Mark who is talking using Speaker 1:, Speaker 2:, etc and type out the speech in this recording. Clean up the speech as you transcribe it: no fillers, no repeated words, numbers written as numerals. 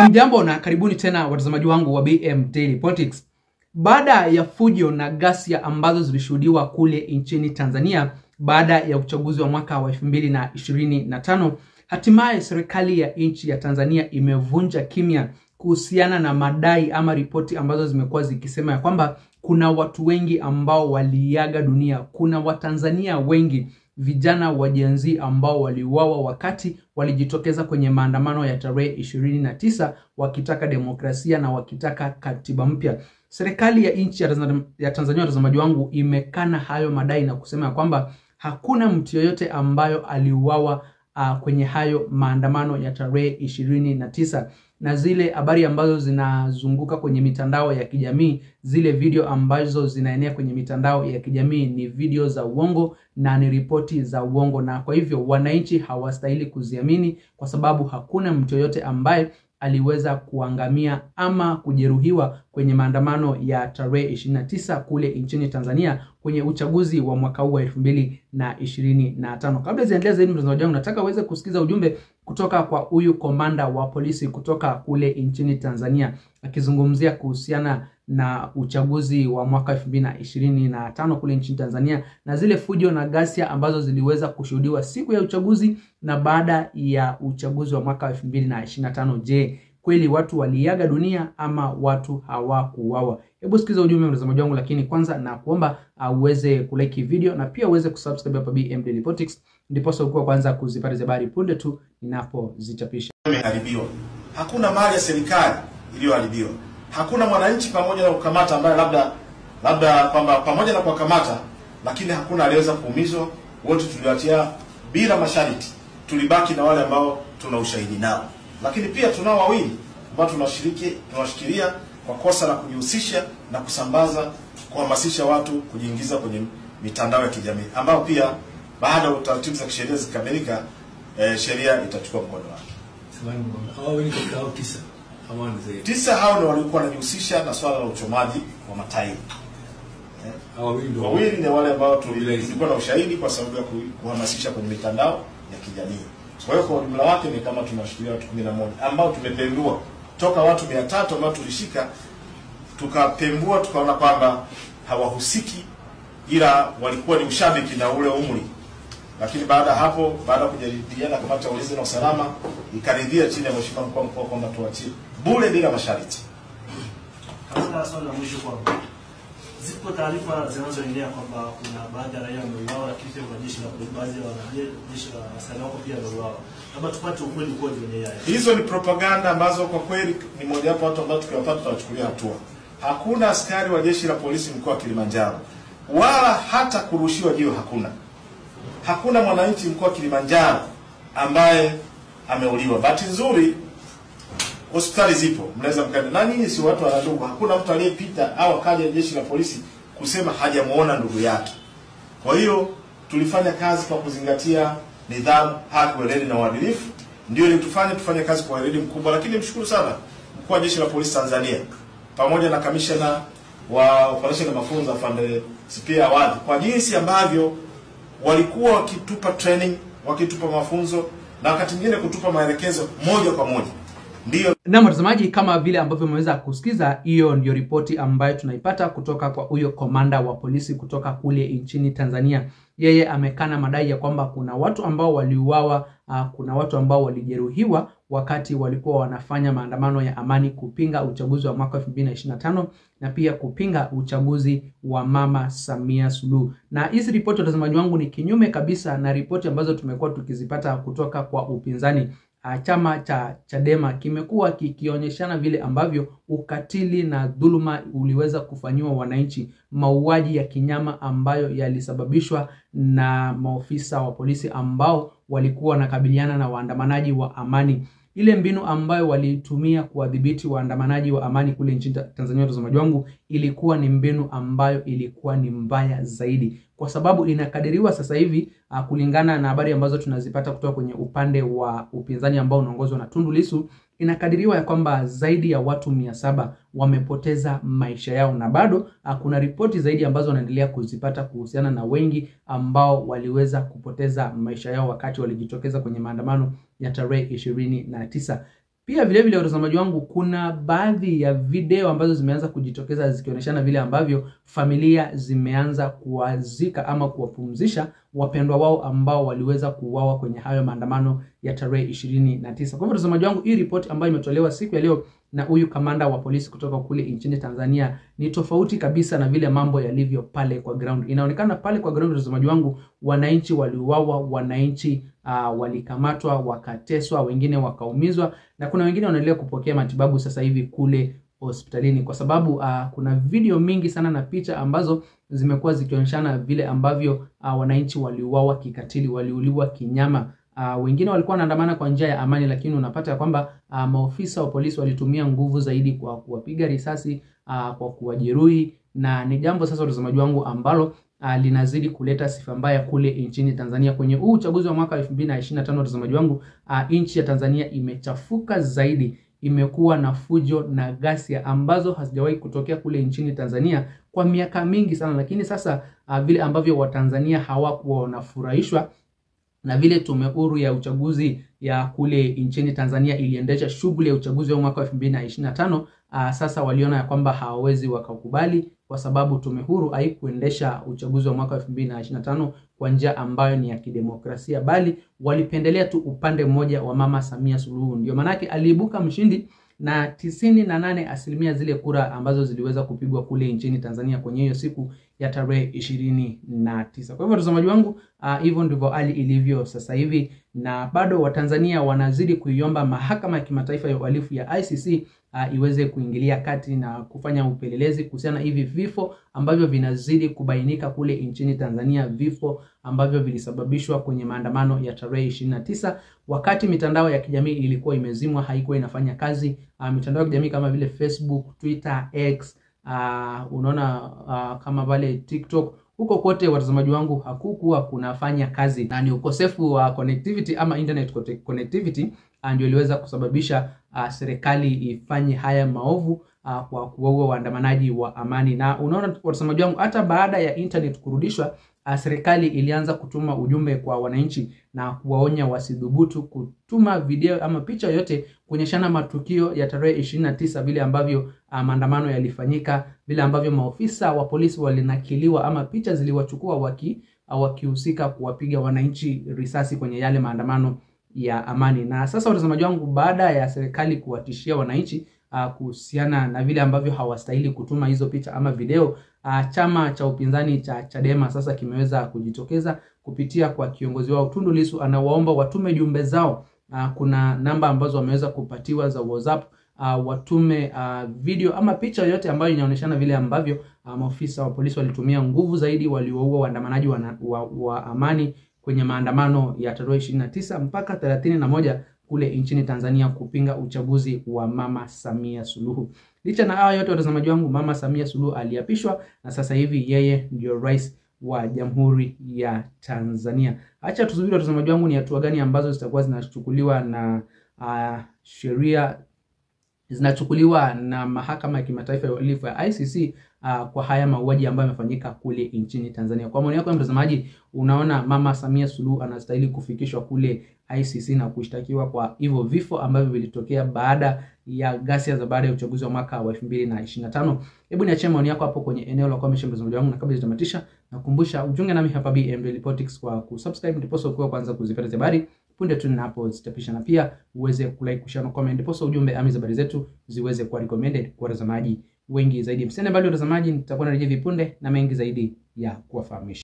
Speaker 1: Hamjambo na karibuni tena watazamaji wangu wa BM Daily Politics. Baada ya fujo na ghasia ambazo zilishuhudiwa kule nchini Tanzania baada ya uchaguzi wa mwaka wa 2025, hatimaye serikali ya nchi ya Tanzania imevunja kimya kuhusiana na madai ama ripoti ambazo zimekuwa zikisema ya kwamba kuna watu wengi ambao waliaga dunia, kuna Watanzania wengi vijana wa Gen Z ambao waliuawa wakati walijitokeza kwenye maandamano ya tarehe 29 wakitaka demokrasia na wakitaka katiba mpya. Serikali ya nchi ya Tanzania, watazamaji wangu, imekana hayo madai na kusema kwamba hakuna mtu yoyote ambayo aliuawa kwenye hayo maandamano ya tarehe 29. Na zile habari ambazo zinazunguka kwenye mitandao ya kijamii, zile video ambazo zinaenea kwenye mitandao ya kijamii ni video za uongo na ni ripoti za uongo, na kwa hivyo wananchi hawastahili kuziamini kwa sababu hakuna mtu yote ambaye aliweza kuangamia ama kujeruhiwa kwenye maandamano ya tarehe 29 kule nchini Tanzania kwenye uchaguzi wa mwaka huu wa 2025. Kabla ziendelee zaidi, mtazamaji wangu, nataka uweze kusikiza ujumbe kutoka kwa huyu komanda wa polisi kutoka kule nchini Tanzania akizungumzia kuhusiana na uchaguzi wa mwaka 2025 kule nchini Tanzania na zile fujo na ghasia ambazo ziliweza kushuhudiwa siku ya uchaguzi na baada ya uchaguzi wa mwaka 2025. Je, kweli watu waliaga dunia ama watu hawakuuawa? Hebu sikiza ujumbe mtazamaji wangu, lakini kwanza na kuomba uweze kulike video na pia uweze kusubscribe hapa BM Daily Politics, ndipo sasa kwanza kuzipata habari punde tu ninapozichapisha.
Speaker 2: Imeharibiwa. Hakuna mali ya serikali iliyoharibiwa. Hakuna mwananchi pamoja na kukamata ambaye labda kwamba pamoja na kukamata lakini hakuna aliweza kuumizwa. Wote tuliwatia bila masharti. Tulibaki na wale ambao tuna ushahidi nao. Lakini pia tunao wawili ambao tunawashikilia kwa kosa la kujihusisha na kusambaza, kuhamasisha watu kujiingiza kwenye mitandao ya kijamii, ambao pia baada ya utaratibu za kisheria zikamilika, sheria itachukua mkondo wake.
Speaker 3: Hao wengi kwa
Speaker 2: tisa hao ndio walikuwa wanajihusisha na swala la uchomaji wa matairi. Wawili ni wale ambao tulikuwa na ushahidi kwa sababu ya kuhamasisha kwenye mitandao ya kijamii. Kwa hiyo kwa jumla wake ni kama tunashikilia watu 11 ambao tumepembua toka watu 300 ambao tulishika, tukapembua tukaona kwamba hawahusiki, ila walikuwa ni ushabiki na ule umri. Lakini baada hapo, baada kujadiliana kamati ya ulinzi na usalama ikaridhia chini ya mheshimiwa mkuu wa mkoa kwamba tuachie bure bila masharti.
Speaker 4: Katika swali la mwisho, kwa zipo taarifa zinazoendelea kwamba kuna baadhi ya raia wameuawa, lakini pia jeshi la baadhi ya wanajeshi la askari wako pia wameuawa. Labda tupate ukweli kwa kwenye haya.
Speaker 2: Hizo ni propaganda ambazo kwa kweli ni moja wapo watu ambao tukiwapata tutawachukulia hatua. Hakuna askari wa jeshi la polisi mkoa wa Kilimanjaro, wala hata kurushiwa jiwe hakuna. Hakuna mwananchi mkoa wa Kilimanjaro ambaye ameuliwa. Bahati nzuri hospitali zipo, mnaweza mkaenda. Na nyinyi si watu wa ndugu, hakuna mtu aliyepita au akaja jeshi la polisi kusema hajamuona ndugu yake. Kwa hiyo tulifanya kazi kwa kuzingatia nidhamu, haki, weledi na uadilifu. Ndio ili tufanye kazi kwa weledi mkubwa, lakini mshukuru sana mkuu wa jeshi la polisi Tanzania pamoja na kamishna wa operation na mafunzo afande Sipia Awadi kwa jinsi ambavyo walikuwa wakitupa training, wakitupa mafunzo na wakati mwingine kutupa maelekezo moja kwa moja. Ndio.
Speaker 1: Na mtazamaji, kama vile ambavyo mmeweza kusikiza, hiyo ndio ripoti ambayo tunaipata kutoka kwa huyo komanda wa polisi kutoka kule nchini Tanzania. Yeye amekana madai ya kwamba kuna watu ambao waliuawa, kuna watu ambao walijeruhiwa wakati walikuwa wanafanya maandamano ya amani kupinga uchaguzi wa mwaka 2025 na pia kupinga uchaguzi wa Mama Samia Suluhu. Na hizi ripoti, watazamaji wangu, ni kinyume kabisa na ripoti ambazo tumekuwa tukizipata kutoka kwa upinzani. Chama cha Chadema kimekuwa kikionyeshana vile ambavyo ukatili na dhuluma uliweza kufanyiwa wananchi, mauaji ya kinyama ambayo yalisababishwa na maofisa wa polisi ambao walikuwa wanakabiliana na waandamanaji wa amani. Ile mbinu ambayo walitumia kuwadhibiti waandamanaji wa amani kule nchini Tanzania, watazamaji wangu, ilikuwa ni mbinu ambayo ilikuwa ni mbaya zaidi, kwa sababu inakadiriwa sasa hivi kulingana na habari ambazo tunazipata kutoka kwenye upande wa upinzani ambao unaongozwa na Tundu Lissu, inakadiriwa ya kwamba zaidi ya watu 700 wamepoteza maisha yao, na bado kuna ripoti zaidi ambazo wanaendelea kuzipata kuhusiana na wengi ambao waliweza kupoteza maisha yao wakati walijitokeza kwenye maandamano ya tarehe 29. Pia vile vile watazamaji wangu, kuna baadhi ya video ambazo zimeanza kujitokeza zikionyeshana vile ambavyo familia zimeanza kuwazika ama kuwapumzisha wapendwa wao ambao waliweza kuuawa kwenye hayo maandamano ya tarehe 29. Kwa hivyo watazamaji wangu, hii report ambayo imetolewa siku ya leo na huyu kamanda wa polisi kutoka kule nchini Tanzania ni tofauti kabisa na vile mambo yalivyo pale kwa ground. Inaonekana pale kwa ground watazamaji wangu, wananchi waliuawa, wananchi walikamatwa, wakateswa, wengine wakaumizwa, na kuna wengine wanaendelea kupokea matibabu sasa hivi kule hospitalini, kwa sababu kuna video mingi sana na picha ambazo zimekuwa zikionyeshana vile ambavyo wananchi waliuawa kikatili, waliuliwa kinyama. Wengine walikuwa wanaandamana kwa njia ya amani, lakini unapata kwamba maofisa wa polisi walitumia nguvu zaidi kwa kuwapiga risasi, kwa kuwajeruhi, na ni jambo sasa watazamaji wangu ambalo linazidi kuleta sifa mbaya kule nchini Tanzania. Kwenye huu uchaguzi wa mwaka 2025 watazamaji wangu, nchi ya Tanzania imechafuka zaidi, imekuwa na fujo na ghasia ambazo hazijawahi kutokea kule nchini Tanzania kwa miaka mingi sana. Lakini sasa vile ambavyo Watanzania hawakuwa wanafurahishwa na vile tume huru ya uchaguzi ya kule nchini Tanzania iliendesha shughuli ya uchaguzi wa mwaka 2025, sasa waliona ya kwamba hawawezi wakakubali, kwa sababu tume huru haikuendesha uchaguzi wa mwaka 2025 kwa njia ambayo ni ya kidemokrasia, bali walipendelea tu upande mmoja wa Mama Samia Suluhu. Ndio manake aliibuka mshindi na 98% zile kura ambazo ziliweza kupigwa kule nchini Tanzania kwenye hiyo siku ya tarehe 29. Kwa hivyo watazamaji wangu, hivyo ndivyo hali ilivyo sasa hivi, na bado Watanzania wanazidi kuiomba mahakama ya kimataifa ya uhalifu ya ICC iweze kuingilia kati na kufanya upelelezi kuhusiana na hivi vifo ambavyo vinazidi kubainika kule nchini Tanzania, vifo ambavyo vilisababishwa kwenye maandamano ya tarehe 29, wakati mitandao ya kijamii ilikuwa imezimwa, haikuwa inafanya kazi. Mitandao ya kijamii kama vile Facebook, Twitter, X, unaona kama vile TikTok, huko kote watazamaji wangu hakukuwa kunafanya kazi, na ni ukosefu wa connectivity ama internet connectivity ndio iliweza kusababisha serikali ifanye haya maovu kwa kuwaua waandamanaji wa amani. Na unaona watazamaji wangu, hata baada ya internet kurudishwa, serikali ilianza kutuma ujumbe kwa wananchi na kuwaonya wasidhubutu kutuma video ama picha yote kuonyeshana matukio ya tarehe 29, vile ambavyo maandamano yalifanyika, vile ambavyo maofisa wa polisi walinakiliwa ama picha ziliwachukua wakihusika kuwapiga wananchi risasi kwenye yale maandamano ya amani. Na sasa watazamaji wangu, baada ya serikali kuwatishia wananchi kuhusiana na vile ambavyo hawastahili kutuma hizo picha ama video, chama cha upinzani cha Chadema sasa kimeweza kujitokeza kupitia kwa kiongozi wao Tundu Lissu, anawaomba watume jumbe zao. Kuna namba ambazo wameweza kupatiwa za WhatsApp, watume video ama picha yote ambayo inaonyeshana vile ambavyo maofisa wa polisi walitumia nguvu zaidi, walioua waandamanaji wa amani kwenye maandamano ya tarehe 29 mpaka 31 kule nchini Tanzania kupinga uchaguzi wa Mama Samia Suluhu. Licha na hayo yote watazamaji wangu, Mama Samia Suluhu aliapishwa na sasa hivi yeye ndio rais wa Jamhuri ya Tanzania. Acha tusubiri watazamaji wangu ni hatua gani ambazo zitakuwa zinachukuliwa na sheria zinachukuliwa na mahakama ya kimataifa ya uhalifu ya ICC kwa haya mauaji ambayo yamefanyika kule nchini Tanzania. Kwa maoni yako mtazamaji, unaona Mama Samia Suluhu anastahili kufikishwa kule ICC na kushtakiwa kwa hivyo vifo ambavyo vilitokea baada ya ghasia za baada ya uchaguzi wa mwaka wa 2025? Hebu niachie maoni yako hapo kwenye eneo la comment mtazamaji wangu, na kabla sijatamatisha nakukumbusha ujiunge nami hapa BM Daily Politics kwa kusubscribe ndipo ukiwa kwanza kuzipata habari punde tu ninapozichapisha, na pia uweze kulike, kushare na comment ndipo ujumbe ama habari zetu ziweze kuwa recommended kwa watazamaji wengi zaidi. Msende bali watazamaji, nitakuwa narejea vipunde na mengi zaidi ya kuwafahamisha.